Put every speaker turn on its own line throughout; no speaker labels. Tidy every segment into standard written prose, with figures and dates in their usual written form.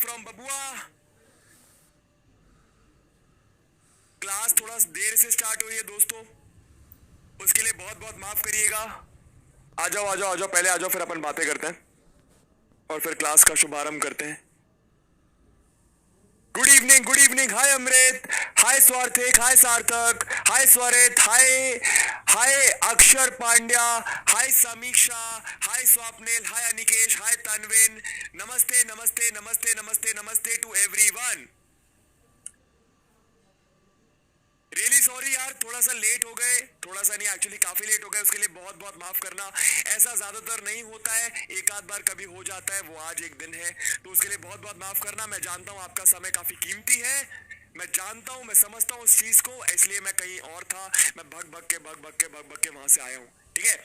From बबुआ। Class थोड़ा देर से स्टार्ट हुई है दोस्तों, उसके लिए बहुत बहुत माफ करिएगा। आ जाओ आ जाओ आ जाओ, पहले आ जाओ, फिर अपन बातें करते हैं और फिर क्लास का शुभारंभ करते हैं। गुड इवनिंग, हाय अमृत, हाय स्वार्थिक, हाय सार्थक, हाय स्वरित, हाय अक्षर पांड्या, हाय समीक्षा, हाय स्वप्निल, हाय अनिकेश, हाय तनविन। नमस्ते नमस्ते नमस्ते नमस्ते नमस्ते टू एवरीवन। रियली सॉरी यार, थोड़ा सा लेट हो गए, थोड़ा सा नहीं एक्चुअली काफी लेट हो गए, उसके लिए बहुत बहुत माफ करना। ऐसा ज्यादातर नहीं होता है, एक आध बार कभी हो जाता है, वो आज एक दिन है, तो उसके लिए बहुत बहुत माफ करना। मैं जानता हूँ आपका समय काफी कीमती है, मैं जानता हूँ, मैं समझता हूँ उस चीज को, इसलिए मैं कहीं और था, मैं भग भग के वहां से आया हूँ, ठीक है,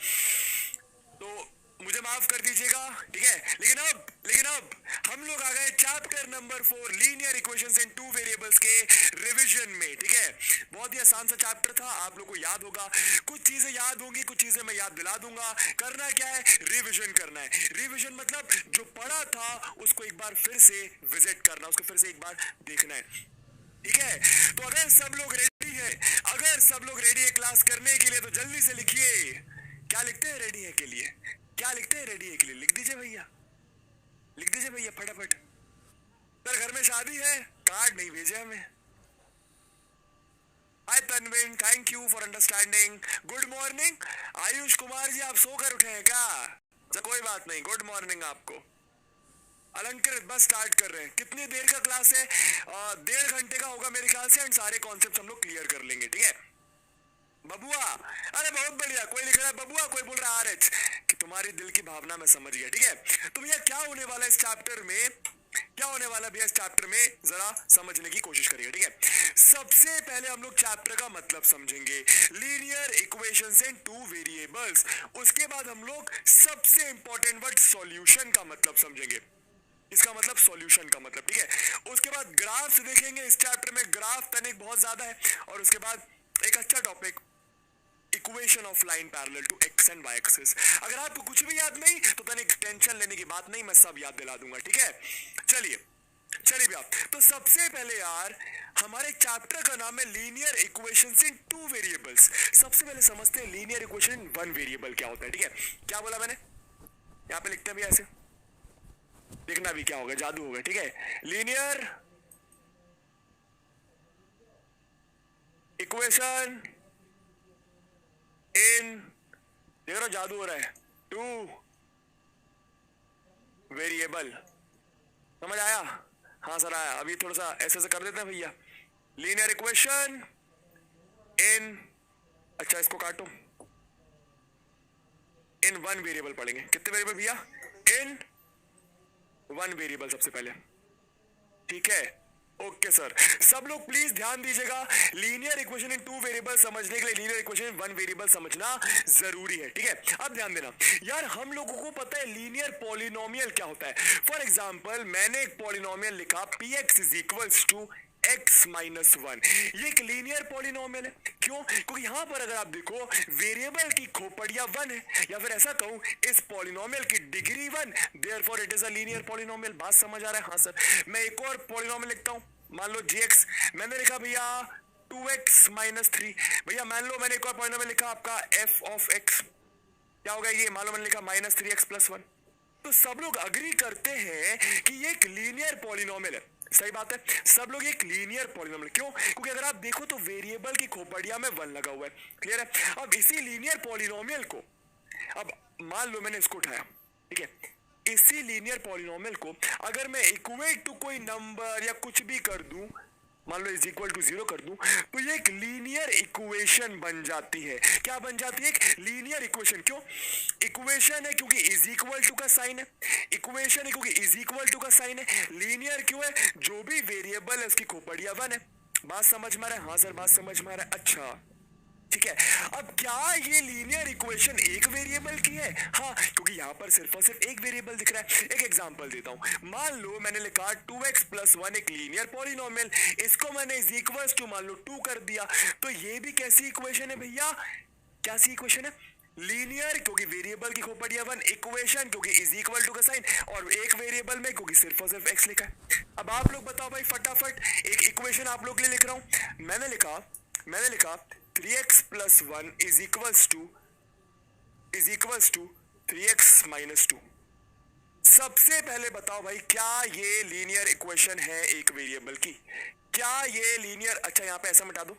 तो मुझे माफ कर दीजिएगा, ठीक है। लेकिन अब हम लोग आ गए चैप्टर नंबर 4 लीनियर इक्वेशंस इन टू वेरिएबल्स के रिवीजन में, ठीक है। बहुत ही आसान सा चैप्टर था, आप लोग को याद होगा, कुछ चीजें याद होंगी, कुछ चीजें मैं याद दिला दूंगा। करना क्या है, रिवीजन करना है। रिवीजन मतलब जो पढ़ा था उसको एक बार फिर से विजिट करना, उसको फिर से एक बार देखना है, ठीक है। तो अगर सब लोग रेडी है, अगर सब लोग रेडी है क्लास करने के लिए, तो जल्दी से लिखिए, क्या लिखते हैं रेडी है के लिए, क्या लिखते हैं रेडी है के लिए, लिख दीजिए भैया, लिख दीजिए भैया फटाफट। सर घर में शादी है, कार्ड नहीं भेजे हमें। Hi Tanvin, thank you for understanding. Good morning Ayush Kumar ji, आप सोकर उठे हैं क्या? तो कोई बात नहीं, गुड मॉर्निंग आपको। अलंकृत बस स्टार्ट कर रहे हैं। कितनी देर का क्लास है? 1.5 घंटे का होगा मेरे ख्याल से, एंड सारे कॉन्सेप्ट हम लोग क्लियर कर लेंगे, ठीक है। बबुआ, अरे बहुत बढ़िया, कोई लिख रहा है बबुआ, कोई बोल रहा है आरएच, कि तुम्हारी दिल की भावना मैं समझ गया, ठीक है। तो भैया क्या होने वाला है इस चैप्टर में, क्या होने वाला भैया इस चैप्टर में, जरा समझने की कोशिश करिए, ठीक है। सबसे पहले हम लोग चैप्टर का मतलब समझेंगे, लीनियर इक्वेशंस इन टू वेरिएबल्स। उसके बाद हम लोग सबसे इंपॉर्टेंट वर्ड सॉल्यूशन का मतलब समझेंगे, इसका मतलब सॉल्यूशन का मतलब, ठीक है। उसके बाद ग्राफ्स देखेंगे, इस चैप्टर में ग्राफ तनिक बहुत ज्यादा है, और उसके बाद एक अच्छा topic, equation of line parallel to x and y axis. अगर आपको कुछ भी याद नहीं तो तनिक टेंशन लेने की बात नहीं, मैं सब याद दिला दूंगा, ठीक है। चलिए चलिए भैया, तो सबसे पहले यार हमारे चैप्टर का नाम है लीनियर इक्वेशंस इन टू वेरिएबल्स। सबसे पहले समझते हैं linear equation in one variable क्या होता है, ठीक है। क्या बोला मैंने, यहाँ पे लिखते हैं भैया, ऐसे लिखना भी क्या होगा, जादू होगा, ठीक है। लीनियर इक्वेशन इन, देख रहे हो जादू हो रहा है, टू वेरिएबल, समझ आया? हाँ सर आया। अभी थोड़ा सा ऐसे से कर देते हैं भैया, लीनियर इक्वेशन इन, अच्छा इसको काटो, इन वन वेरिएबल पढ़ेंगे। कितने वेरिएबल भैया? इन वन वेरिएबल सबसे पहले, ठीक है। ओके सर, सब लोग प्लीज ध्यान दीजिएगा, linear equation in two variable समझने के लिए linear equation in one variable समझना जरूरी है, ठीक है। अब ध्यान देना यार, हम लोगों को पता है लीनियर पॉलिनोमियल क्या होता है। फॉर एग्जांपल मैंने एक पॉलिनोमियल लिखा px is equals to x minus 1, ये एक लीनियर पॉलिनोमियल है। क्यों? क्योंकि यहां पर अगर आप देखो वेरिएबल की खोपड़िया 1 है, या फिर ऐसा कहूं इस पॉलिनोमियल की degree 1, therefore it is a linear polynomial. बात समझ आ रहा है? हाँ सर। मैं एक और पॉलिनोमियल लिखता हूं, मान लो gx, मैंने लिखा भैया 2x माइनस 3, भैया मान लो मैंने एक और पॉलिनोमियल लिखा आपका f ऑफ x, क्या होगा ये, मान लो मैंने लिखा माइनस 3x प्लस 1। तो सब लोग अग्री करते हैं कि ये एक लीनियर पॉलिनोमियल है, सही बात है, सब लोग एक लीनियर पॉलिनोमियल। क्यों? क्योंकि अगर आप देखो तो वेरिएबल की खोपड़िया में 1 लगा हुआ है, क्लियर है। अब इसी लीनियर पॉलिनोमियल को, अब मान लो मैंने इसको उठाया, ठीक है, इसी लीनियर पॉलिनोमियल को अगर मैं इक्वेट टू कोई नंबर या कुछ भी कर दूं, मान लो इज इक्वल टू 0 कर दूं, तो ये एक लीनियर इक्वेशन बन जाती है। क्या बन जाती है? एक लीनियर इक्वेशन। क्यों इक्वेशन है? क्योंकि इज इक्वल टू का साइन है, इक्वेशन है क्योंकि इज इक्वल टू का साइन है। लीनियर क्यों है? जो भी वेरिएबल है उसकी खोपड़िया 1 है। बात समझ में आ रहा है? हाँ सर बात समझ में आ रहा है। अच्छा ठीक है, अब क्या ये लीनियर इक्वेशन एक वेरिएबल की है? हाँ, क्योंकि यहाँ पर सिर्फ और सिर्फ एक वेरिएबल दिख रहा है। एक एग्जांपल देता हूँ, मान लो मैंने लिखा 2x प्लस 1 एक लीनियर पॉलिनोमियल, इसको मैंने इज इक्वल्स टू मान लो 2 कर दिया, तो ये भी कैसी इक्वेशन है भैया? कैसी इक्वेशन है? लीनियर, क्योंकि वेरिएबल की खोपड़िया 1, इक्वेशन क्योंकि इज इक्वल टू का साइन, और एक वेरिएबल में क्योंकि सिर्फ और सिर्फ x लिखा है। अब आप लोग बताओ भाई फटाफट, एक इक्वेशन आप लोग के लिए लिख रहा हूं। मैंने लिखा 3x plus 1 is equals to 3x minus 2। सबसे पहले बताओ भाई, क्या ये लीनियर इक्वेशन है एक वेरिएबल की? क्या ये लीनियर, अच्छा यहां पे ऐसा मिटा दो,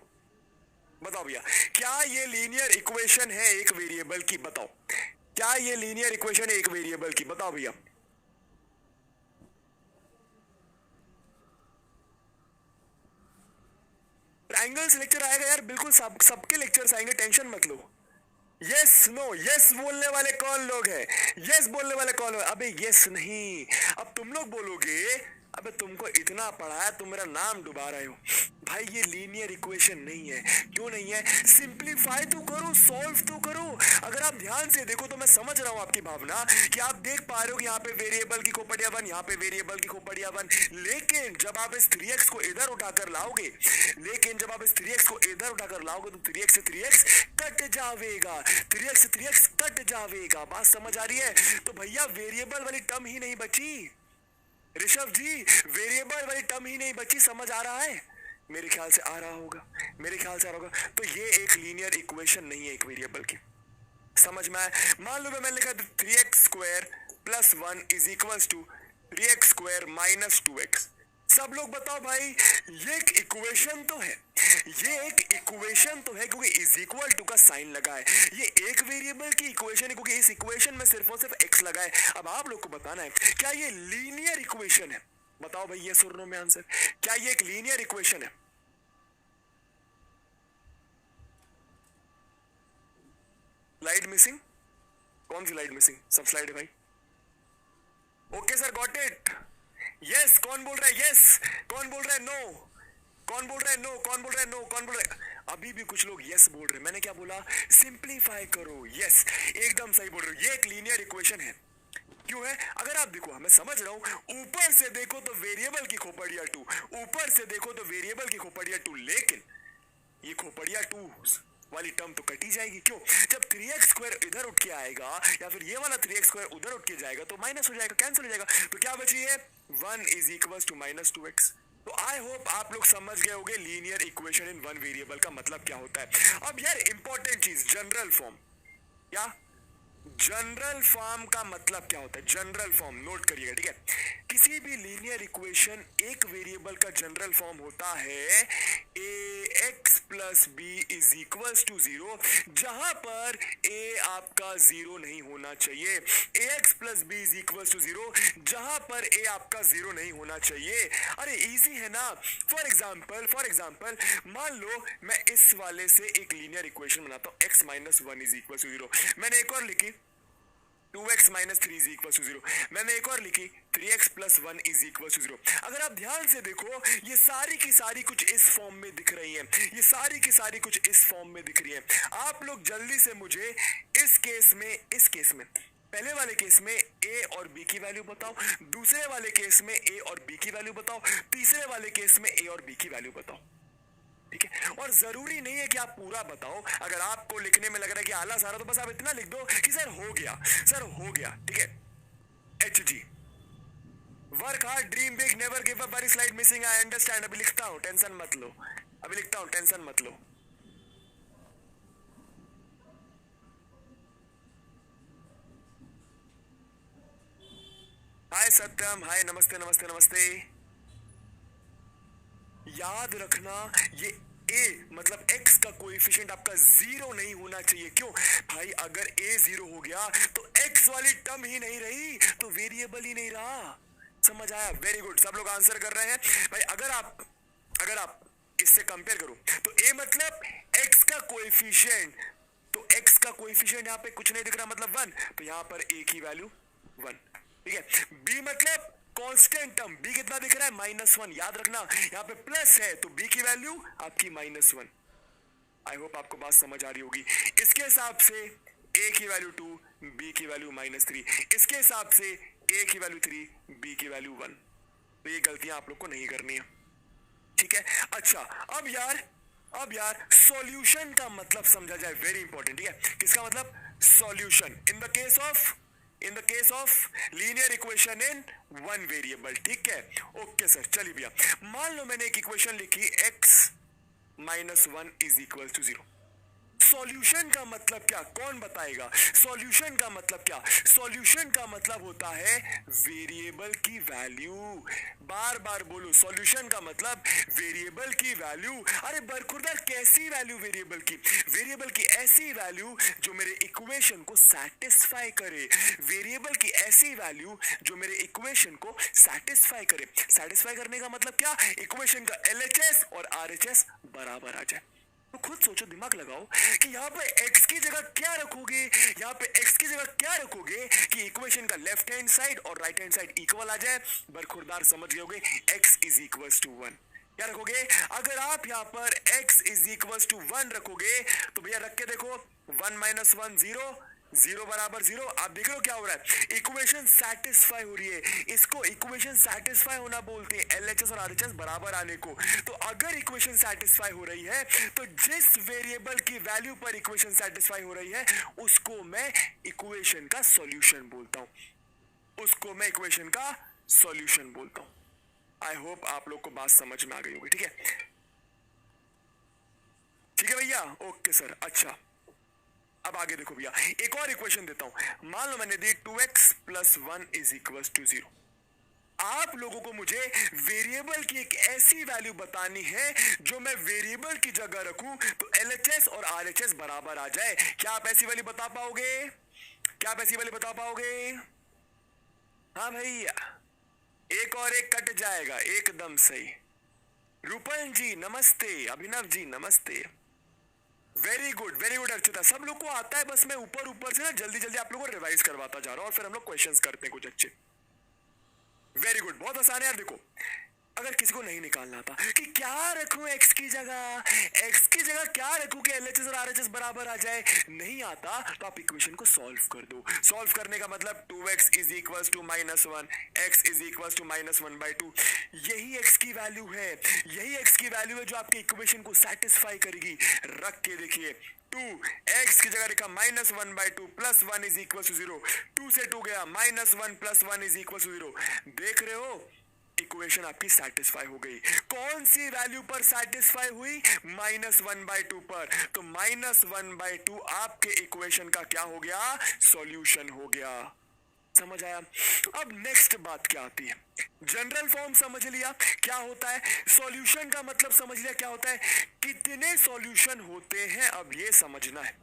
बताओ भैया, क्या ये लीनियर इक्वेशन है एक वेरिएबल की? बताओ, क्या ये लीनियर इक्वेशन है एक वेरिएबल की? बताओ भैया। ट्रायंगल्स लेक्चर आएगा यार, बिल्कुल सबके लेक्चर्स आएंगे, टेंशन मत लो। यस नो, यस बोलने वाले कौन लोग हैं? यस बोलने वाले कौन लोग? अबे यस नहीं, अब तुम लोग बोलोगे अबे तुमको इतना पढ़ा है, तुम मेरा नाम डुबा रहे हो। भाई ये लीनियर इक्वेशन नहीं है। क्यों नहीं है? सिंपलीफाई तो करो, सॉल्व तो करो। अगर आप ध्यान से देखो तो मैं समझ रहा हूं आपकी भावना कि आप देख पा रहे हो कि यहाँ पे वेरिएबल की खोपड़िया 1, यहाँ पे वेरिएबल की खोपड़िया 1, लेकिन जब आप इस 3x को इधर उठाकर लाओगे, तो 3x से 3x कट जाएगा, 3x से 3x कट जाएगा। बात समझ आ रही है? तो भैया वेरिएबल वाली टर्म ही नहीं बची ऋषभ जी, वेरिएबल वाली टर्म ही नहीं बची। समझ आ रहा है? मेरे ख्याल से आ रहा होगा, तो ये एक लीनियर इक्वेशन नहीं है एक वेरिएबल की। समझ में आया? मान लो मैंने लिखा 3x square plus 1 is equals to 3x square minus 2x। सब लोग बताओ भाई, ये एक इक्वेशन तो है, क्योंकि इज इक्वल टू का साइन लगा है। ये एक वेरिएबल की इक्वेशन है क्योंकि इस इक्वेशन में सिर्फ और सिर्फ x लगा है। अब आप लोग को बताना है क्या ये लीनियर इक्वेशन है? बताओ भाई, यस और नो में आंसर। क्या ये एक लीनियर इक्वेशन है? Slide missing? कौन सी स्लाइड मिसिंग? सब स्लाइड है भाई। Okay sir, got it. Yes कौन बोल रहा है? यस कौन बोल रहा है? नो कौन बोल रहा है? नो कौन बोल रहा है? नो कौन बोल रहा है? अभी भी कुछ लोग यस बोल रहे हैं। मैंने क्या बोला? सिंप्लीफाई करो। यस, एकदम सही बोल रहे हो, ये एक लीनियर इक्वेशन है। क्यों है? अगर आप देखो, मैं समझ रहा हूं, ऊपर से देखो तो वेरिएबल की खोपड़िया 2, लेकिन ये खोपड़िया 2 वाली टर्म तो कटी जाएगी। क्यों? जब 3x स्क्वायर इधर उठ के आएगा या फिर ये वाला 3x स्क्वायर उधर उठ के जाएगा तो माइनस हो जाएगा, कैंसिल हो जाएगा। तो क्या बची है? 1 is equal to minus 2x। तो आई होप आप लोग समझ गए होंगे linear equation in one variable का मतलब क्या होता है। अब यार इंपॉर्टेंट चीज, जनरल फॉर्म। क्या जनरल फॉर्म का मतलब क्या होता है? जनरल फॉर्म नोट करिएगा, ठीक है? किसी भी लीनियर इक्वेशन एक वेरिएबल का जनरल फॉर्म होता है ax plus b is equals to 0, जहां पर a आपका 0 नहीं होना चाहिए। ax plus b is equals to 0, जहां पर a आपका 0 नहीं होना चाहिए। अरे इजी है ना। फॉर एग्जाम्पल मान लो मैं इस वाले से एक लीनियर इक्वेशन बनाता हूं, x minus 1 is equal to 0। मैंने एक और लिखी 2x minus 3 is equal to 0। मैंने एक और लिखी 3x plus 1 is equal to 0। अगर आप ध्यान से देखो, ये सारी की सारी कुछ इस फॉर्म में दिख रही हैं, आप लोग जल्दी से मुझे इस केस में पहले वाले केस में a और b की वैल्यू बताओ, दूसरे वाले केस में a और b की वैल्यू बताओ, तीसरे वाले केस में a और b की वैल्यू बताओ। ठीक है? और जरूरी नहीं है कि आप पूरा बताओ। अगर आपको लिखने में लग रहा है कि आला सारा, तो बस आप इतना लिख दो कि सर हो गया। ठीक है? HG, work hard, dream big, never give up, very slide missing, I understand. अभी लिखता हूं, टेंशन मत लो। हाय सत्यम, हाय, नमस्ते। याद रखना, ये a मतलब x का कोएफिशिएंट आपका 0 नहीं होना चाहिए। क्यों भाई? अगर a 0 हो गया तो x वाली टर्म ही नहीं रही, तो वेरिएबल ही नहीं रहा। समझ आया? वेरी गुड, सब लोग आंसर कर रहे हैं भाई। अगर आप इससे कंपेयर करो तो a मतलब x का कोएफिशिएंट, तो x का कोएफिशिएंट यहाँ पे कुछ नहीं दिख रहा, मतलब 1, तो यहाँ पर a की वैल्यू 1। ठीक है? b मतलब कांस्टेंट टर्म, b कितना दिख रहा है? -1। याद रखना, यहाँ पे प्लस है तो b की वैल्यू आपकी -1। आई होप आपको बात समझ आ रही होगी। इसके हिसाब से a की वैल्यू 2, b की वैल्यू -3, इसके हिसाब से a की वैल्यू 3, b की वैल्यू 1। तो ये गलतियां आप लोग को नहीं करनी है। ठीक है? अच्छा, अब यार सॉल्यूशन का मतलब समझा जाए, वेरी इंपॉर्टेंट। ठीक है? किसका मतलब? Solution. In the case of in the case of linear equation in one variable, ठीक है। ओके सर, चलिए भैया, मान लो मैंने एक इक्वेशन लिखी x minus one is equal to zero. Solution का मतलब क्या, कौन बताएगा? सॉल्यूशन का मतलब क्या? सॉल्यूशन का मतलब होता है वेरिएबल की वैल्यू। बार बार बोलो, सॉल्यूशन का मतलब वेरिएबल की वैल्यू। अरे बरखुरदार, कैसी वैल्यू वेरिएबल की? वेरिएबल की ऐसी वैल्यू जो मेरे इक्वेशन को सेटिस्फाई करे। वेरिएबल की ऐसी वैल्यू जो मेरे इक्वेशन को सेटिस्फाई करे। सेटिस्फाई करने का मतलब क्या? इक्वेशन का एलएचएस और आरएचएस बराबर आ जाए। तो खुद सोचो, दिमाग लगाओ कि यहाँ पे x की जगह क्या रखोगे, यहाँ पे x की जगह क्या रखोगे कि इक्वेशन का लेफ्ट हैंड साइड और राइट हैंड साइड इक्वल आ जाए। बरखुरदार समझ गए होगे, x is equal to one. क्या रखोगे? अगर आप यहाँ पर x is equal to one रखोगे तो भैया रख के देखो, one minus one zero, zero बराबर जीरो। आप देख रहे हो क्या हो रहा है, इक्वेशन सेटिस्फाई हो रही है। इसको इक्वेशन सेटिस्फाई होना बोलते हैं, एलएचएस और आरएचएस बराबर आने को। तो अगर इक्वेशन सेटिस्फाई हो रही है तो जिस वेरिएबल की वैल्यू पर इक्वेशन सेटिस्फाई हो रही है उसको मैं इक्वेशन का सॉल्यूशन बोलता हूं। उसको मैं इक्वेशन का सॉल्यूशन बोलता हूं। आई होप आप लोग को बात समझ में आ गई होगी, ठीक है? ठीक है भैया, ओके सर। अच्छा, अब आगे देखो भैया, एक और इक्वेशन देता हूं। मान लो मैंने दी 2x plus one is equal to zero. आप लोगों को मुझे वेरिएबल की एक ऐसी वैल्यू बतानी है जो मैं वेरिएबल की जगह रखूं तो एलएचएस और आरएचएस बराबर आ जाए। क्या आप ऐसी वैल्यू बता पाओगे? क्या आप ऐसी वैल्यू बता पाओगे? हाँ भैया, एक और एक कट जाएगा, एकदम सही। रूपल जी नमस्ते, अभिनव जी नमस्ते। वेरी गुड अर्चिता, सब लोग को आता है, बस मैं ऊपर ऊपर से ना जल्दी जल्दी आप लोगों को रिवाइज करवाता जा रहा हूं और फिर हम लोग क्वेश्चंस करते हैं कुछ अच्छे। वेरी गुड, बहुत आसान है यार। देखो, अगर किसी को नहीं निकालना था कि क्या रखूं x की जगह, x की जगह क्या रखूं कि एलएचएस और आरएचएस बराबर आ जाए, नहीं आता तो आप इक्वेशन को सॉल्व कर दो। सॉल्व करने का मतलब 2x is equals to minus one, x is equals to minus one by two. यही x की वैल्यू है, यही x की वैल्यू है जो आपके इक्वेशन को सेटिस्फाई करेगी। रख के देखिए, 2x की जगह लिखा minus one by two plus one is equal to zero. 2 से 2 गया, minus one plus one is equal to zero. देख रहे हो, इक्वेशन आपकी सेटिस्फाई हो गई। कौन सी वैल्यू पर सेटिस्फाई हुई? माइनस वन बाई टू पर। तो माइनस वन बाई टू आपके इक्वेशन का क्या हो गया? सॉल्यूशन हो गया। समझ आया? अब नेक्स्ट बात क्या आती है? जनरल फॉर्म समझ लिया क्या होता है, सॉल्यूशन का मतलब समझ लिया क्या होता है, कितने सॉल्यूशन होते हैं अब ये समझना है।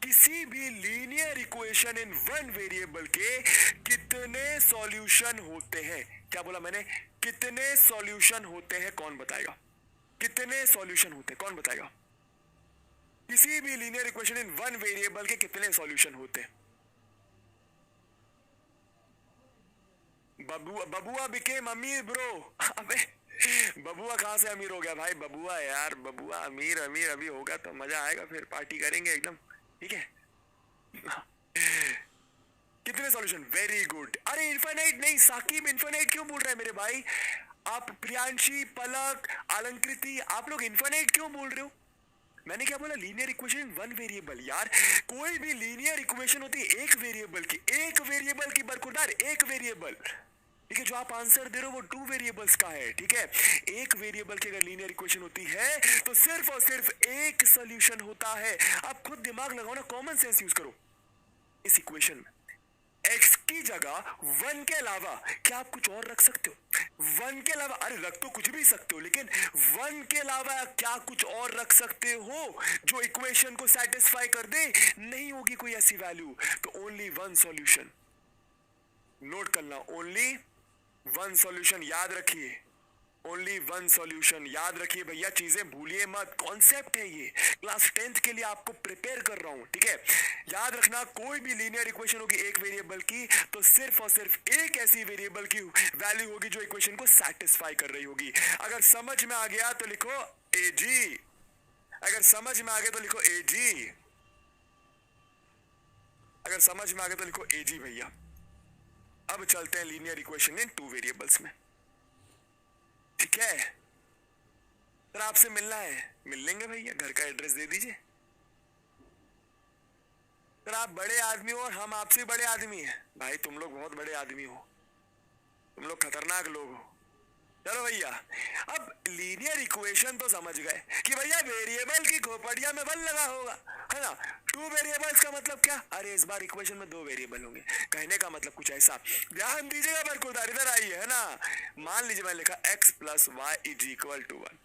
किसी भी linear equation in one variable के कितने सॉल्यूशन होते हैं? क्या बोला मैंने? कितने सॉल्यूशन होते हैं, कौन बताएगा? कितने सॉल्यूशन होते हैं, कौन बताएगा? किसी भी linear equation in one variable के कितने सॉल्यूशन होते हैं? बबुआ बिकेम अमीर ब्रो। अबे बबुआ कहां से अमीर हो गया भाई? बबुआ यार, बबुआ अमीर अमीर अभी होगा तो मजा आएगा, फिर पार्टी करेंगे एकदम, ठीक है? कितने सॉल्यूशन? Very good. अरे इनफाइनाइट नहीं, साकिब इनफाइनाइट क्यों बोल रहे हैं मेरे भाई? आप प्रियांशी, पलक, अलंकृति, आप लोग इनफाइनाइट क्यों बोल रहे हो? मैंने क्या बोला? Linear equation one variable. यार कोई भी लीनियर इक्वेशन होती है एक वेरिएबल की, एक वेरिएबल की बरखुरदार, एक वेरिएबल, ठीक है? जो आप आंसर दे रहे हो वो टू वेरिएबल्स का है, ठीक है? एक वेरिएबल की अगर लीनियर इक्वेशन होती है तो सिर्फ और सिर्फ एक सॉल्यूशन होता है। आप खुद दिमाग लगाओ ना, कॉमन सेंस यूज करो। इस इक्वेशन में x की जगह वन के अलावा क्या आप कुछ और रख सकते हो? वन के अलावा, अरे रख तो कुछ भी सकते हो, लेकिन वन के अलावा क्या कुछ और रख सकते हो जो इक्वेशन को सेटिस्फाई कर दे? नहीं होगी कोई ऐसी वैल्यू। तो ओनली वन सॉल्यूशन, नोट करना, ओनली वन सॉल्यूशन, याद रखिए, ओनली वन सॉल्यूशन, याद रखिए भैया, चीजें भूलिए मत। कॉन्सेप्ट है ये, क्लास 10th के लिए आपको प्रिपेयर कर रहा हूं, ठीक है? याद रखना, कोई भी लीनियर इक्वेशन होगी एक वेरिएबल की तो सिर्फ और सिर्फ एक ऐसी वेरिएबल की वैल्यू होगी जो इक्वेशन को सेटिस्फाई कर रही होगी। अगर समझ में आ गया तो लिखो AG, अगर समझ में आ गया तो लिखो AG, अगर समझ में आ गया तो लिखो AG भैया। अब चलते हैं linear equation in two variables में, ठीक है? सर आपसे मिलना है, मिल लेंगे भैया, घर का एड्रेस दे दीजिए। सर आप बड़े आदमी हो और हम आपसे बड़े आदमी हैं। भाई तुम लोग बहुत बड़े आदमी हो, तुम लोग खतरनाक लोग हो। चलो भैया, अब लीनियर इक्वेशन तो समझ गए कि भैया वेरिएबल की खोपड़िया में बल लगा होगा, है ना। टू वेरिएबल्स का मतलब क्या, अरे इस बार इक्वेशन में दो वेरिएबल होंगे, कहने का मतलब कुछ ऐसा। ध्यान दीजिएगा बरकुरदार, इधर आइए, है ना। मान लीजिए मैंने लिखा x plus y is equal to 1,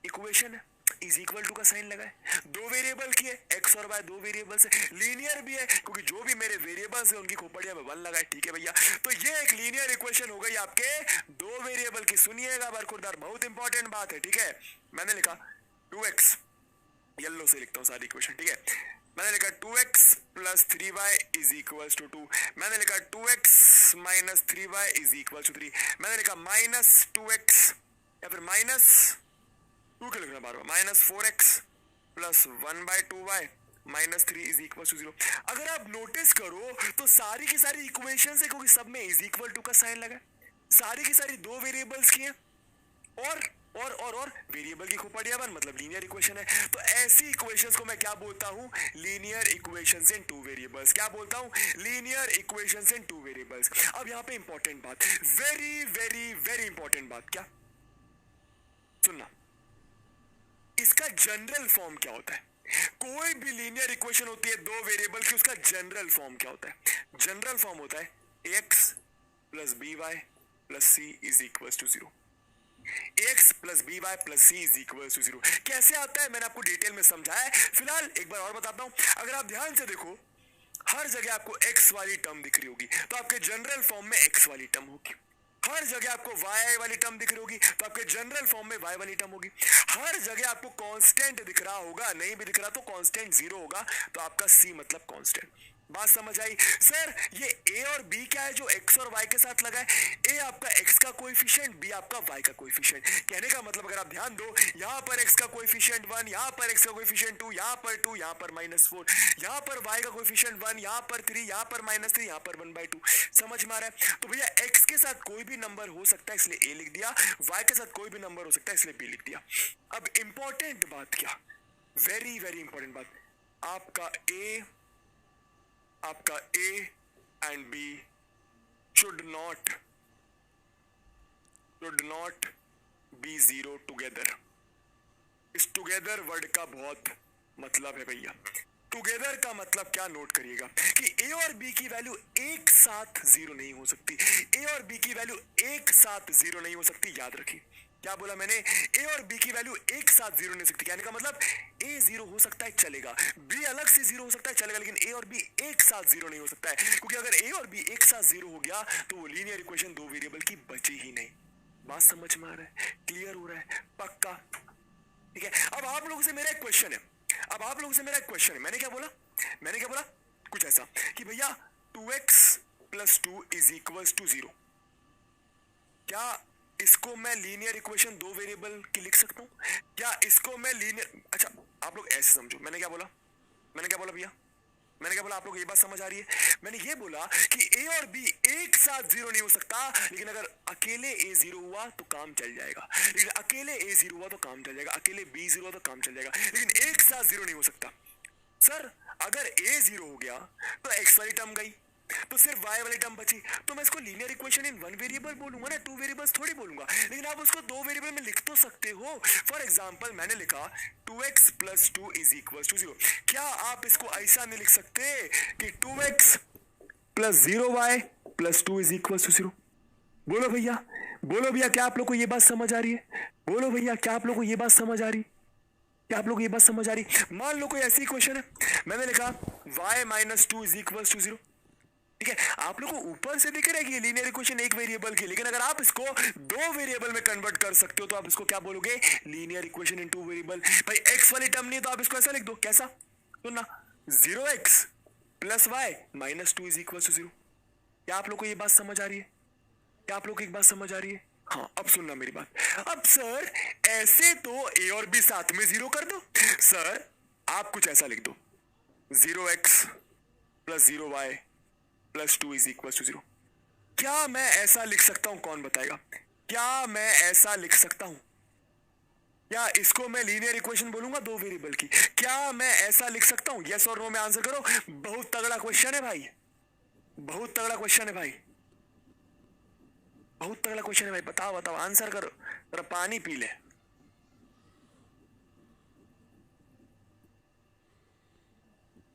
equation है, इज इक्वल टू का साइन लगा है, दो वेरिएबल की है, एक्स और वाई दो वेरिएबल से, लीनियर भी है क्योंकि जो भी मेरे वेरिएबल्स है उनकी खोपड़िया में 1 लगा है। ठीक है भैया, तो ये एक लीनियर इक्वेशन हो गई आपके दो वेरिएबल की। सुनिएगा बरकुरदार, बहुत इंपॉर्टेंट बात है। ठीक है, मैंने लिखा 2x, येलो से लिखता हूँ सारी इक्वेशन, ठीक है। मैंने लिखा 2x plus 3y is equals to 2, मैंने लिखा 2x minus 3y is equals to 3, मैंने लिखा माइनस 2x या फिर माइनस 2 के लिखना बार बार, minus 4x plus 1/2y minus 3 is equal to 0। अगर आप नोटिस करो तो सारी की सारी इक्वेशन है क्योंकि सब में इज इक्वल टू का साइन लगा, सारी की सारी दो वेरिएबल्स की है और वेरिएबल की खोपड़िया 1 मतलब लीनियर इक्वेशन है। तो ऐसी इक्वेशंस को मैं क्या बोलता हूं, लीनियर इक्वेशंस इन टू वेरिएबल्स। क्या बोलता हूं, लीनियर इक्वेशंस इन टू वेरिएबल्स। अब यहां पे इंपॉर्टेंट बात, वेरी वेरी वेरी इंपॉर्टेंट बात, क्या सुनना, इसका जनरल फॉर्म क्या होता है। कोई भी लीनियर इक्वेशन होती है दो वेरिएबल की, उसका जनरल फॉर्म क्या होता है। जनरल फॉर्म होता है x plus b y plus c is equal to 0, x plus b y plus c is equal to 0। कैसे आता है मैंने आपको डिटेल में समझाया है, फिलहाल एक बार और बताता हूं। अगर आप ध्यान से देखो, हर जगह आपको x वाली टर्म दिख रही होगी तो आपके जनरल फॉर्म में x वाली टर्म होगी। हर जगह आपको y वाली टर्म दिख रही होगी तो आपके जनरल फॉर्म में y वाली टर्म होगी। हर जगह आपको कांस्टेंट दिख रहा होगा, नहीं भी दिख रहा तो कांस्टेंट 0 होगा, तो आपका c मतलब कांस्टेंट। बात समझ आई। सर ये a और b क्या है जो x और y के साथ लगा है, a आपका x का कोएफिशिएंट, b आपका y का कोएफिशिएंट। कहने का मतलब अगर आप ध्यान दो, यहाँ पर x का कोएफिशिएंट 1, यहाँ पर x का कोएफिशिएंट 2, यहाँ पर 2, यहाँ पर -4, यहाँ पर y का कोएफिशिएंट 1, यहाँ पर 3, यहाँ पर -3, यहाँ पर 1/2। समझ में आ रहा है। तो भैया x के साथ कोई भी नंबर हो सकता है इसलिए a लिख दिया, y के साथ कोई भी नंबर हो सकता है इसलिए b लिख दिया। अब इंपॉर्टेंट बात क्या, वेरी वेरी इंपॉर्टेंट बात, आपका A and B should not be 0 together। इस टुगेदर वर्ड का बहुत मतलब है भैया। टुगेदर का मतलब क्या, नोट करिएगा कि A और B की वैल्यू एक साथ 0 नहीं हो सकती। A और B की वैल्यू एक साथ 0 नहीं हो सकती, याद रखिए। क्या बोला मैंने, A और B की वैल्यू एक साथ 0 नहीं हो सकती। कहने का मतलब A 0 हो सकता है चलेगा, B अलग से 0 हो सकता है चलेगा, लेकिन A और B एक साथ 0 नहीं हो सकता है, क्योंकि अगर A और B एक साथ 0 हो गया तो वो लीनियर इक्वेशन दो वेरिएबल की बची ही नहीं। बात समझ में आ रहा है, क्लियर हो रहा है, पक्का। ठीक है, अब आप लोगों से मेरा एक क्वेश्चन है, मैंने क्या बोला कुछ ऐसा कि भैया 2x plus 2 is equal to 0, क्या इसको मैं लीनियर इक्वेशन दो वेरिएबल की लिख सकता हूं, क्या इसको मैं लीनियर, अच्छा आप लोग ऐसे समझो, मैंने क्या बोला भैया, मैंने क्या बोला, आप लोग ये बात समझ आ रही है। मैंने ये बोला कि A और B एक साथ 0 नहीं हो सकता, लेकिन अगर अकेले A 0 हुआ तो काम चल जाएगा, लेकिन अकेले A 0 हुआ तो काम चल जाएगा, अकेले B 0 हुआ तो काम चल जाएगा, लेकिन एक साथ 0 नहीं हो सकता। सर अगर A 0 हो गया तो x वाली टर्म गई, तो सिर्फ y वाली टर्म बची, तो मैं इसको linear equation in one variable बोलूंगा ना, टू वेरिएबल्स थोड़ी बोलूंगा। लेकिन आप उसको दो वेरिएबल में लिख तो सकते हो। फॉर एग्जांपल मैंने लिखा 2x plus 2 is equal to 0। क्या आप इसको ऐसा नहीं लिख सकते कि 2x plus 0y plus 2 is equal to 0? बोलो भैया क्या आप लोग को ये बात समझ आ रही है? बोलो भैया क्या आप लोग को ये बात समझ आ रही है? क्या आप लोग को ये बात समझ आ रही? मान लो कोई ऐसी इक्वेशन है, मैंने लिखा y minus 2 is equal to 0। ठीक है, आप लोग को ऊपर से दिख रहा है कि लीनियर इक्वेशन एक वेरिएबल की, लेकिन अगर आप इसको दो वेरिएबल में कन्वर्ट कर सकते हो तो आप इसको क्या बोलोगे, linear equation in two variable. भाई x वाली टर्म नहीं है तो आप इसको ऐसा लिख दो, कैसा, सुनना 0x plus y minus 2 is equal to 0। क्या आप लोग को ये बात समझ आ रही है? क्या आप लोग को एक बात समझ आ रही है? हाँ, अब सुनना मेरी बात। अब सर ऐसे तो A और B साथ में 0 कर दो, सर आप कुछ ऐसा लिख दो 0x plus 0y plus 2 is equal to 0। क्या मैं ऐसा लिख सकता हूं? कौन बताएगा? क्या मैं ऐसा लिख सकता हूं? क्या इसको मैं लीनियर इक्वेशन बोलूंगा दो वेरिएबल की? क्या मैं ऐसा लिख सकता हूं? यस और नो में आंसर करो। बहुत तगड़ा क्वेश्चन है भाई, बहुत तगड़ा क्वेश्चन है भाई, बहुत तगड़ा क्वेश्चन है भाई। बताओ बताओ, आंसर करो, जरा पानी पी ले।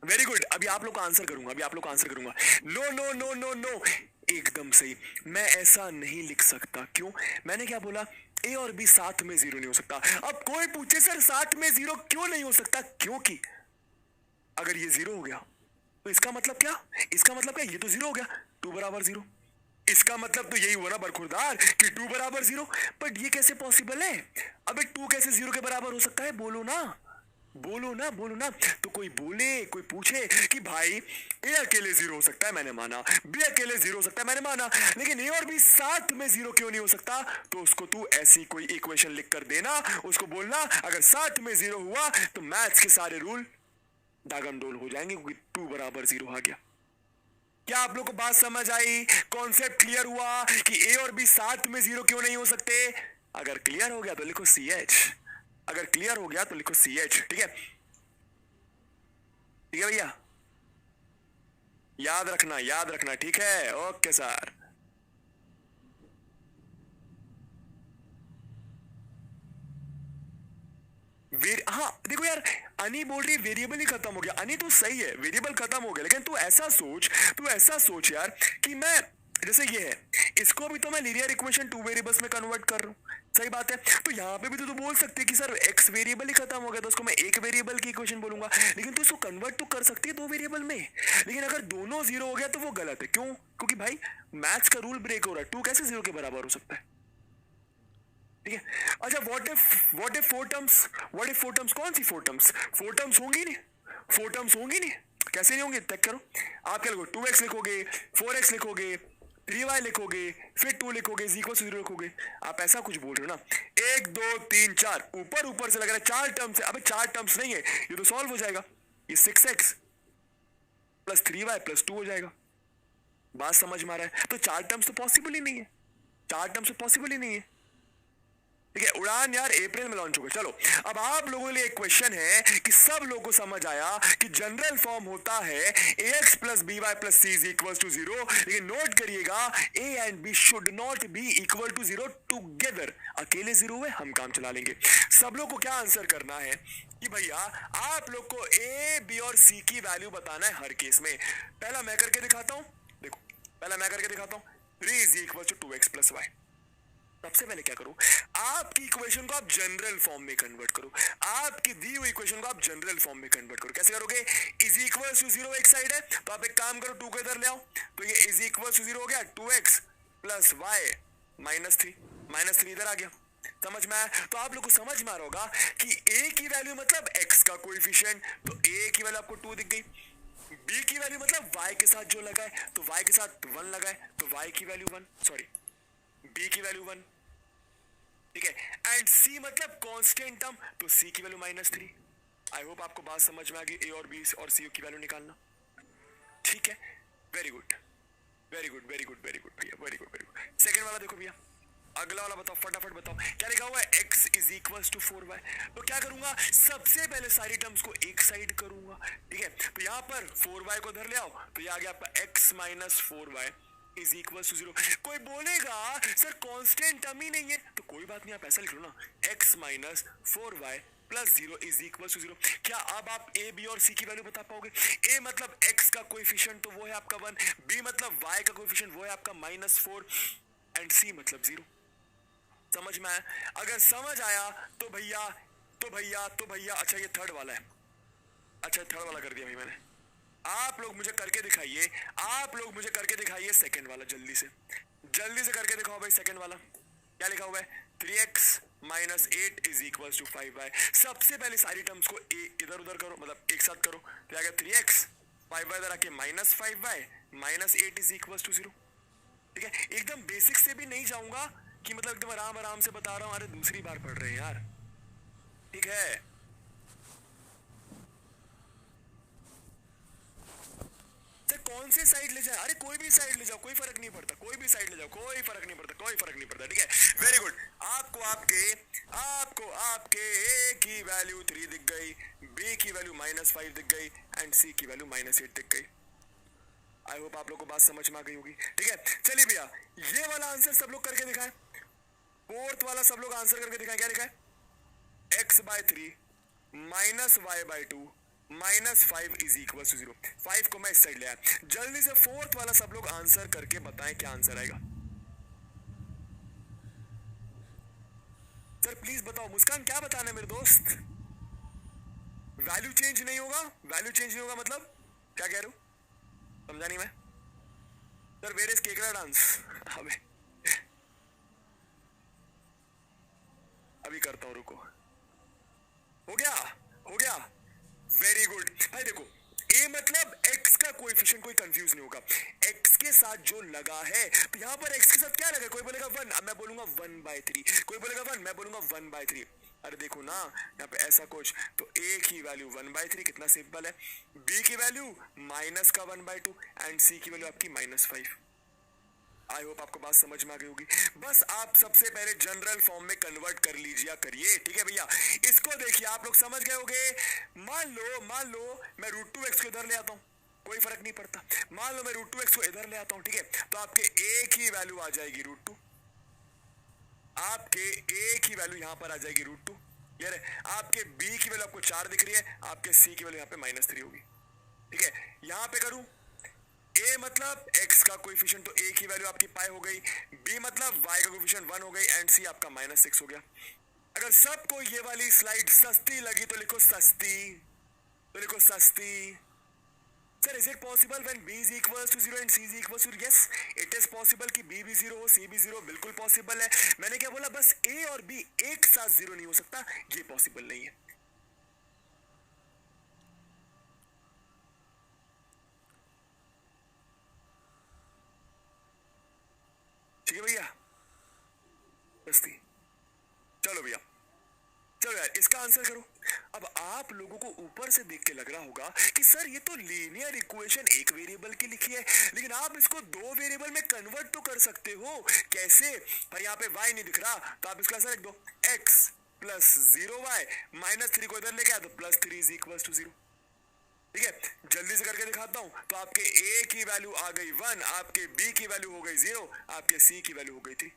Very good. अभी आप लोग को आंसर करूंगा, अभी आप लोग को आंसर करूंगा। No no no no no, एकदम सही। मैं ऐसा नहीं लिख सकता। क्यों? मैंने क्या बोला? ए और बी साथ में जीरो नहीं हो सकता। अब कोई पूछे सर साथ में जीरो क्यों नहीं हो सकता? क्योंकि अगर ये जीरो हो गया तो इसका मतलब क्या? इसका मतलब क्या? ये तो जीरो हो गया, टू बराबर जीरो। इसका मतलब तो यही हुआ ना बरखुरदार कि टू बराबर जीरो। बट ये कैसे पॉसिबल है? अबे टू कैसे जीरो के बराबर हो सकता है? बोलो ना, बोलो ना, बोलो ना। तो कोई बोले, कोई पूछे कि भाई ए अकेले जीरो हो सकता है, मैंने माना। बी अकेले जीरो हो सकता है, मैंने माना। लेकिन ए और बी साथ में जीरो क्यों नहीं हो सकता? तो उसको तू ऐसी कोई इक्वेशन लिख कर देना, उसको बोलना अगर साथ में जीरो हुआ तो मैथ्स के सारे रूल दागमडोल हो जाएंगे, क्योंकि टू बराबर जीरो आ गया। क्या आप लोग को बात समझ आई? कॉन्सेप्ट क्लियर हुआ कि ए और बी साथ में जीरो क्यों नहीं हो सकते? अगर क्लियर हो गया तो लिखो सी एच, अगर क्लियर हो गया तो लिखो सी एच। ठीक है, ठीक है भैया, याद रखना, याद रखना। ठीक है, ओके सर। हाँ देखो यार, अनी बोल रही वेरिएबल ही खत्म हो गया। अनी तो सही है, वेरिएबल खत्म हो गया, लेकिन तू ऐसा सोच, तू ऐसा सोच यार कि मैं जैसे ये है, इसको भी तो मैं लीनियर इक्वेशन टू वेरिएबल्स में कन्वर्ट कर रहा हूँ। सही बात है। तो यहाँ पे भी तो तू बोल सकती है कि सर एक्स वेरिएबल ही खत्म हो गया तो उसको मैं एक वेरिएबल की इक्वेशन बोलूंगा। लेकिन तू इसको कन्वर्ट तो कर सकती है दो वेरिएबल में। लेकिन अगर दोनों जीरो हो गया तो वो गलत है। क्यों? क्योंकि भाई मैथ्स का रूल ब्रेक हो रहा है। टू कैसे जीरो के बराबर हो सकता है? ठीक है। अच्छा, what if four terms, what if four terms? कौन सी फोर टर्म्स? फोर टर्म्स होंगी नहीं, फोर टर्म्स होंगी नहीं। कैसे नहीं होंगे? चेक करो। आप क्या लिखोगे? 2x लिखोगे, 4x लिखोगे, 3y लिखोगे, फिर 2 लिखोगे, इज इक्वल टू 0 लिखोगे। आप ऐसा कुछ बोल रहे हो ना। 1 2 3 4, ऊपर ऊपर से लग रहा है 4 टर्म्स है। अबे 4 टर्म्स नहीं है, ये तो सॉल्व हो जाएगा। ये 6x प्लस 3y प्लस 2 हो जाएगा। बात समझ में आ रहा है? तो 4 टर्म्स तो पॉसिबल ही नहीं है, 4 टर्म्स तो पॉसिबल ही नहीं है। ठीक है, उड़ान यार अप्रैल में लॉन्च होगा। चलो, अब आप लोगों के लिए एक क्वेश्चन है कि सब लोगों को समझ आया कि जनरल फॉर्म होता है ax plus b y plus c is equal to zero. लेकिन नोट करिएगा a and b should not be equal to zero together. अकेले जीरो हुए हम काम चला लेंगे। सब लोग को क्या आंसर करना है कि भैया आप लोग को a b और c की वैल्यू बताना है हर केस में। पहला मैं करके दिखाता हूं, देखो पहला मैं करके दिखाता हूं। 3 is equal to 2x plus y. सबसे पहले क्या करो, आपकी इक्वेशन को आप जनरल फॉर्म में कन्वर्ट करो। आपकी दी हुई इक्वेशन को आप जनरल फॉर्म में कन्वर्ट करो। कैसे करोगे? इज इक्वल टू जीरो एक साइड है तो आप एक काम करो, 2 को इधर ले आओ, तो ये इज इक्वल टू जीरो हो गया। 2x plus y minus 3, minus 3 इधर आ गया। समझ में आया? तो आप लोग को समझ में आ रहा होगा कि a की वैल्यू मतलब x का कोएफिशिएंट, तो a की वैल्यू आपको 2 दिख गई। b की वैल्यू मतलब y के साथ जो लगाए, तो y के साथ 1 लगाए, तो y की वैल्यू 1, सॉरी b की वैल्यू 1। ठीक है, एंड c मतलब कांस्टेंट टर्म, तो c की वैल्यू -3। आई होप आपको बात समझ में आ गई, a और b और c की वैल्यू निकालना। ठीक है, very good very good very good very good भैया, very good very good. Second वाला देखो भैया, अगला वाला बताओ, फटाफट बताओ क्या लिखा हुआ है? x is equal to 4y। तो क्या करूंगा? सबसे पहले सारी टर्म्स को एक साइड करूंगा। ठीक है, तो यहां पर 4y को धर ले आओ, तो ये आ गया आपका x minus 4y is equal to 0। कोई बोलेगा सर कांस्टेंट टर्म ही नहीं है, तो कोई बात नहीं, आप ऐसा लिख लो ना, x minus 4y plus 0 is equal to 0। क्या अब आप a b और c की वैल्यू बता पाओगे? a मतलब x का कोएफिशिएंट तो वो है आपका 1, b मतलब y का कोएफिशिएंट वो है आपका -4, एंड c मतलब 0। समझ में आया? अगर समझ आया तो भैया अच्छा ये थर्ड वाला है। अच्छा थर्ड वाला कर दिया भाई मैंने। आप लोग मुझे करके दिखाइए, आप लोग मुझे करके दिखाइए सेकंड वाला, जल्दी से करके दिखाओ भाई। सेकंड वाला क्या लिखा हुआ है? 3x minus 8 is equal to 5y। सबसे पहले सारी टर्म्स को इधर उधर करो, मतलब एक साथ करो, तो आ गया 3x, 5y इधर आके -5y minus 8 is equal to 0। ठीक है, एकदम बेसिक से भी नहीं जाऊंगा कि मतलब एकदम आराम आराम से बता रहा हूं, अरे दूसरी बार पढ़ रहे हैं यार। ठीक है, कौन से साइड ले जाए? अरे कोई भी साइड ले जाओ, कोई फर्क नहीं पड़ता, कोई भी साइड ले जाओ, कोई फर्क नहीं पड़ता, कोई फर्क नहीं पड़ता। ठीक है, वेरी गुड। आपको आपके ए की वैल्यू 3 दिख गई, बी की वैल्यू -5 दिख गई एंड सी की वैल्यू -8 दिख गई। आई होप आप लोग को बात समझ में आ गई होगी। ठीक है, चलिए भैया ये वाला आंसर सब लोग करके दिखाएं। फोर्थ वाला सब लोग आंसर करके दिखाएं। क्या दिखाएं? x/3 -y/2 -5 is equal to 0। 5 को मैं इस साइड ले आया। जल्दी से फोर्थ वाला सब लोग आंसर करके बताएं क्या आंसर आएगा। सर प्लीज बताओ। मुस्कान क्या बताना है मेरे दोस्त? वैल्यू चेंज नहीं होगा? वैल्यू चेंज नहीं होगा मतलब क्या कह रहे हो? समझा नहीं मैं। सर वेयर इज केकड़ा डांस? अबे अभी करता हूं, रुको। हो गया, हो गया, वेरी गुड। भाई देखो a मतलब x का कोएफिशिएंट, कोई कंफ्यूज नहीं होगा। x के साथ जो लगा है, तो यहाँ पर x के साथ क्या लगा? कोई बोलेगा 1, अब मैं बोलूंगा 1/3। कोई बोलेगा 1, मैं बोलूंगा 1/3। अरे देखो ना यहाँ पे ऐसा कुछ, तो a की वैल्यू 1/3, कितना सिंपल है। b की वैल्यू माइनस का 1/2 एंड c की वैल्यू आपकी -5। आई होप आपको बात समझ में आ गई होगी। बस आप सबसे पहले जनरल फॉर्म में कन्वर्ट कर लीजिए करिए। ठीक है भैया, इसको देखिए आप लोग समझ गए होंगे। मान लो मैं √2x को इधर ले आता हूं, कोई फर्क नहीं पड़ता। मान लो मैं √2x को इधर ले आता हूं, ठीक है, तो आपके a की वैल्यू आ जाएगी √2, आपके a की वैल्यू यहां पर आ जाएगी √2। यार आपके b की वैल्यू आपको 4 दिख रही है, आपके c की वैल्यू यहाँ पे -3 होगी। ठीक है, यहां पे करूं a मतलब x का कोएफिशिएंट, तो a की वैल्यू आपकी पाई हो गई, b मतलब y का कोएफिशिएंट 1 हो गई एंड c आपका -6 हो गया। अगर सबको ये वाली स्लाइड सस्ती लगी तो लिखो सस्ती, तो लिखो सस्ती। Sir is it possible when b is equals to 0 and c is equals to 0? yes it is possible कि b भी 0 हो, c भी 0, बिल्कुल पॉसिबल है। मैंने क्या बोला? बस a और b एक साथ 0 नहीं हो सकता, ये पॉसिबल नहीं है। ठीक है भैया, सस्ती। चलो भैया, चलो यार इसका आंसर करो। अब आप लोगों को ऊपर से देख के लग रहा होगा कि सर ये तो लीनियर इक्वेशन एक वेरिएबल की लिखी है, लेकिन आप इसको दो वेरिएबल में कन्वर्ट तो कर सकते हो। कैसे? पर यहाँ पे y नहीं दिख रहा, तो आप इसका आंसर लिख दो x प्लस 0y -3 को इधर लेके आया तो +3 इज इक्वल टू 0। ठीक है, जल्दी से करके दिखाता हूं। तो आपके a की वैल्यू आ गई 1, आपके b की वैल्यू हो गई 0, आपके c की वैल्यू हो गई 3।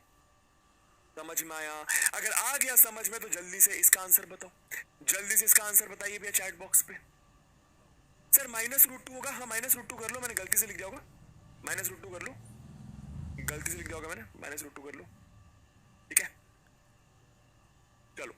समझ में आया? अगर आ गया समझ में तो जल्दी से इसका आंसर बताओ, जल्दी से इसका आंसर बताइए भैया चैट बॉक्स पे। सर -√2 होगा। हाँ -√2 कर लो, मैंने गलती से लिख दिया होगा, -√2 कर लो, गलती से लिख दिया होगा मैंने, -√2 कर लो। ठीक है, चलो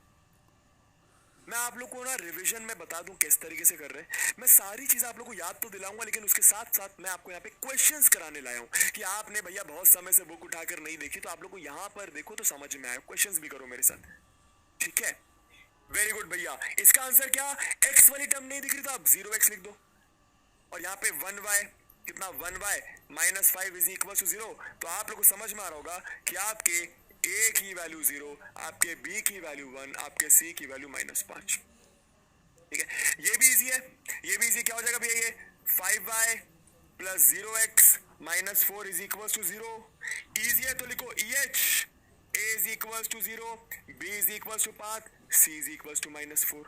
मैं आप लोग को ना रिवीजन में बता दूं किस तरीके से कर रहे हैं। मैं सारी चीजें आप लोग को याद तो दिलाऊंगा, लेकिन उसके साथ साथ मैं आपको यहाँ पे क्वेश्चंस कराने लाया हूँ कि आपने भैया बहुत समय से बुक उठाकर नहीं देखी, तो आप लोग को यहाँ पर देखो तो समझ में आए, क्वेश्चंस भी करो मेरे साथ। ठीक है, वेरी गुड भैया। इसका आंसर क्या? x वाली टर्म नहीं दिख रही तो आप 0x लिख दो, और यहाँ पे 1y, कितना 1y -5 इज इक्वल टू 0। तो आप लोग को समझ में आ रहा होगा कि आपके a की वैल्यू 0, आपके b की वैल्यू 1, आपके c की वैल्यू -5। ठीक है, ये भी इजी है, ये भी इजी। क्या हो जाएगा भैया? ये 5y plus 0x -4 is equal to 0। Easy है तो लिखो EH, a is equal to 0, b is equal to 5, c is equal to -4।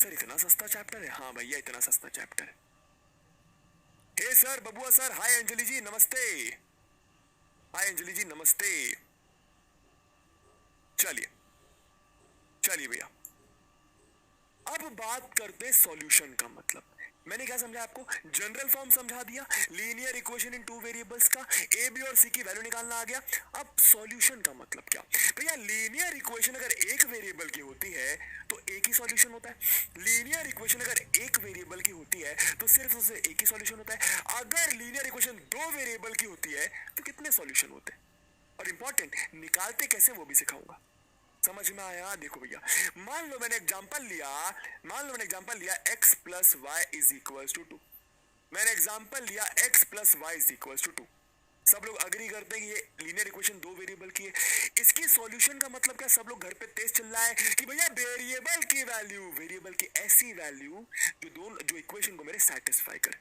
Sir इतना सस्ता चैप्टर है? हाँ भैया इतना सस्ता चैप्टर है। हे सर, बबुआ सर, हाय अंजलि जी नमस्ते, हाय अंजलि जी नमस्ते। चलिए चलिए भैया, अब बात करते हैं सॉल्यूशन का मतलब। मैंने क्या समझा आपको? जनरल फॉर्म समझा दिया, लीनियर इक्वेशन इन 2 वेरिएबल्स का, ए बी और सी की वैल्यू निकालना आ गया। अब सॉल्यूशन का मतलब क्या? भैया लीनियर इक्वेशन अगर एक वेरिएबल की होती है तो एक ही सॉल्यूशन होता है। लीनियर इक्वेशन अगर एक वेरिएबल की होती है तो सिर्फ उससे एक ही सॉल्यूशन होता है। अगर लीनियर इक्वेशन 2 वेरिएबल की होती है तो कितने सॉल्यूशन होते हैं, और इंपॉर्टेंट निकालते कैसे वो भी सिखाऊंगा। समझ में आया? देखो भैया, मान लो मैंने एग्जांपल लिया x plus y is equal to 2। मैंने एग्जांपल लिया x plus y is equal to 2। सब लोग अग्री करते हैं कि ये लीनियर इक्वेशन 2 वेरिएबल की है। इसकी सॉल्यूशन का मतलब क्या? सब लोग घर पे तेज चिल्ला रहा है कि भैया वेरिएबल की वैल्यू, वेरिएबल की ऐसी वैल्यू जो इक्वेशन को मेरे सेटिस्फाई करे।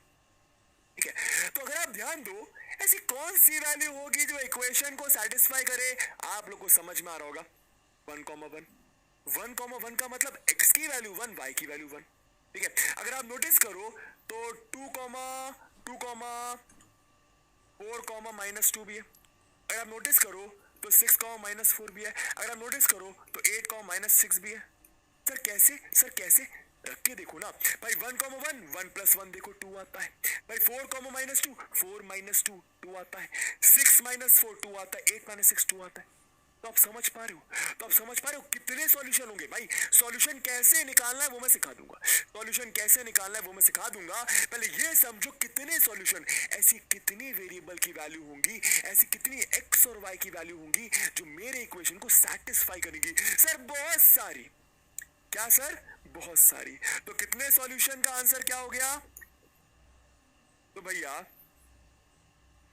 ठीक है, तो अगर आप ध्यान दो, ऐसी कौन सी वैल्यू होगी जो इक्वेशन को सेटिस्फाई करे? आप लोग को समझ में आ रहा होगा 1,1। 1,1 का मतलब x की वैल्यू 1, y की वैल्यू 1। ठीक है, अगर आप नोटिस करो तो 2,4, भी है। अगर आप नोटिस करो तो 6, भी है। अगर आप नोटिस करो तो 8, भी है। सर कैसे, सर कैसे, रख के देखो ना भाई। 1,1, 1+1 देखो 2 आता है भाई। 4, -2, 2 आता है। 6 - 4 2 आता है। 8 - 6 2 आता है। तो आप समझ पा रहे हो, तो आप समझ पा रहे हो कितने सॉल्यूशन होंगे भाई। सॉल्यूशन कैसे निकालना है वो मैं सिखा दूंगा। सॉल्यूशन कैसे निकालना है वो मैं सिखा दूंगा। पहले ये समझो कितने सॉल्यूशन, ऐसी कितनी वेरिएबल की वैल्यू होंगी, ऐसी कितनी एक्स और वाई की वैल्यू होंगी जो मेरे इक्वेशन को सेटिस्फाई करेगी। सर बहुत सारी। क्या सर? बहुत सारी। तो कितने सॉल्यूशन का आंसर क्या हो गया? तो भैया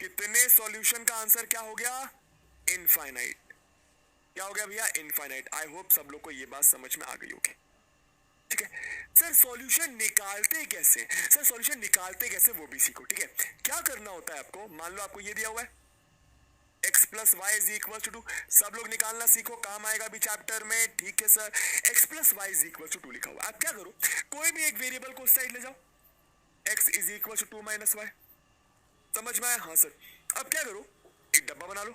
कितने सॉल्यूशन का आंसर क्या हो गया? इनफाइनाइट। क्या हो गया भैया? इनफाइनाइट। आई होप सब लोग को ये बात समझ में आ गई होगी। ठीक है सर, सॉल्यूशन निकालते कैसे? सर सॉल्यूशन निकालते कैसे वो भी सीखो। ठीक है, क्या करना होता है आपको? मान लो आपको ये दिया हुआ है x + y = 2। सब लोग निकालना सीखो, काम आएगा भी चैप्टर में। ठीक है सर, x + y = 2 लिखा हुआ। आप क्या करो, कोई भी एक वेरिएबल को उस साइड ले जाओ। x = 2 - y। समझ में आया? हाँ सर। अब क्या करो, एक डब्बा बना लो।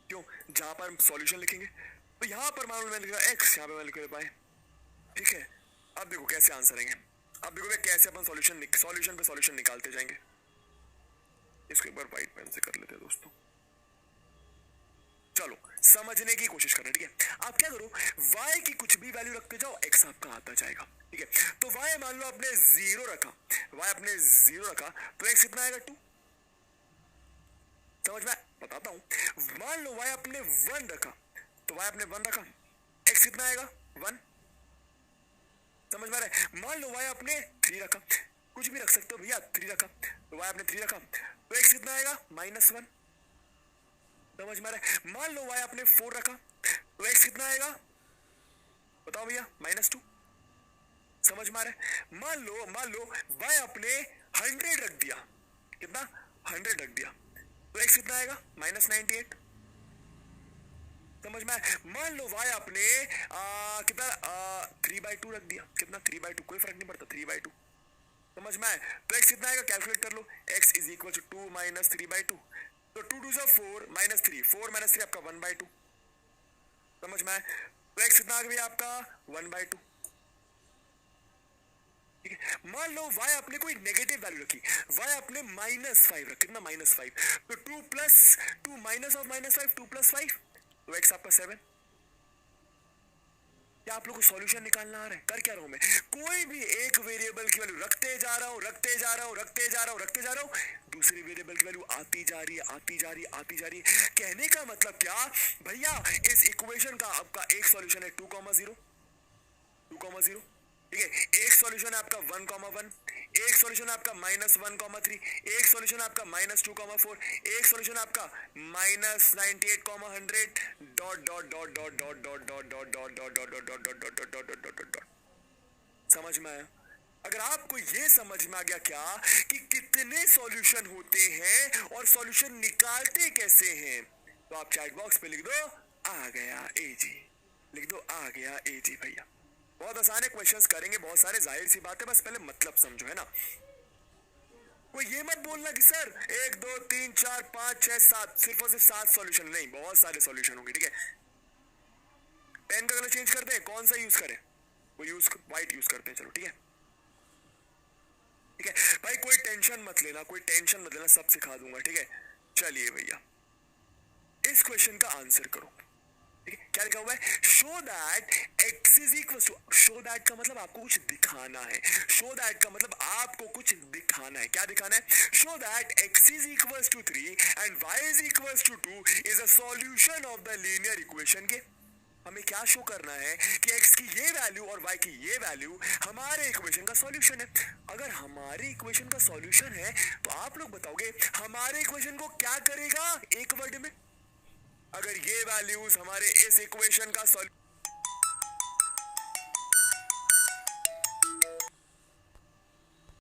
क्यों? जहां पर हम सॉल्यूशन लिखेंगे तो यहां पर मान लो मैं लिख रहा x, यहां पे मैं लिख रहा y। ठीक है, अब देखो कैसे आंसर आएंगे। अब देखो कैसे अपन सॉल्यूशन पे सॉल्यूशन निकालते जाएंगे। इसको एक बार व्हाइट पेन से कर लेते हैं दोस्तों। चलो समझने की कोशिश करना। ठीक है, आप क्या करो, y की कुछ भी वैल्यू रखते जाओ, x आपका आता जाएगा। ठीक है, तो y मान लो आपने 0 रखा, y आपने 0 रखा तो x कितना आएगा? 2। समझ में? बताता हूं। मान लो y आपने 1 रखा तो y आपने 1 रखा, x कितना आएगा? 1। समझ में आ रहा है? मान लो y आपने 3 रखा, कुछ भी रख सकते हो भैया, 3 रखा तो y आपने 3 रखा तो x कितना आएगा? -1। समझ में आ रहा है? मान लो y आपने 4 रखा तो x कितना आएगा? बताओ भैया, -2। समझ में आ रहा है? मान लो y आपने 100 रख दिया। कितना? 100 रख दिया तो x कितना आएगा? -98। समझ में आया? मान लो y आपने कितना 3/2 रख दिया। कितना? 3/2। कोई फर्क नहीं पड़ता, 3/2। समझ में आया? तो x कितना आएगा? कैलकुलेट कर लो। x = 2 - 3/2। तो 2 2 4 -3, 4 - 3 आपका 1/2। समझ में आया? तो x कितना आ गया आपका? 1/2। ठीक है, मान लो y आपने कोई नेगेटिव वैल्यू रखी, y आपने -5 रखा। कितना? -5। तो 2 + 2 -5 2 + 5 तो x आपका 7। क्या आप लोग को सॉल्यूशन निकालना आ रहा है? कर क्या रहा हूं मैं, कोई भी एक वेरिएबल की वैल्यू रखते जा रहा हूं, रखते जा रहा हूं, दूसरी वेरिएबल की वैल्यू आती जा रही है। कहने का मतलब क्या भैया, इस इक्वेशन का आपका एक सॉल्यूशन है 2,0, 2,0। ठीक है, एक सॉल्यूशन है आपका 1,1, एक सॉल्यूशन है आपका -1,3, एक सॉल्यूशन है आपका -2,4, एक सॉल्यूशन है आपका -98,100 dot dot dot dot dot dot dot dot dot dot dot dot dot dot dot dot dot dot dot. समझ में आया? अगर आपको ये समझ में आ गया क्या कि कितने सॉल्यूशन होते हैं और सॉल्यूशन निकालते कैसे हैं, तो आप चैट बॉक्स पे लिख दो आ गया एजी। लिख दो आ गया एजी भैया। बहुत आसान है, क्वेश्चंस करेंगे बहुत सारे, जाहिर सी बात है, बस पहले मतलब समझो, है ना। कोई ये मत बोलना कि सर 1 2 3 4 5 6 7 सिर्फ और सिर्फ 7 सॉल्यूशन, नहीं, बहुत सारे सॉल्यूशन होंगे। ठीक है, पेन का कलर चेंज करते हैं, कौन सा यूज करें? वो यूज व्हाइट यूज करते हैं। चलो ठीक है, ठीक है भाई, कोई टेंशन मत लेना, सब सिखा दूंगा। ठीक है, चलिए भैया इस क्वेश्चन का आंसर करो। क्या लिखा हुआ है? Show that x = show that का मतलब आपको कुछ दिखाना है। शो दैट का मतलब आपको कुछ दिखाना है। क्या दिखाना है? Show that x = 3 and y = 2 is a solution of the linear equation के। हमें क्या शो करना है कि x की ये वैल्यू और y की ये वैल्यू हमारे इक्वेशन का सॉल्यूशन है। अगर हमारे इक्वेशन का सॉल्यूशन है तो आप लोग बताओगे हमारे इक्वेशन को क्या करेगा एक वर्ड में? अगर ये वैल्यूज हमारे इस इक्वेशन का सॉल्यूशन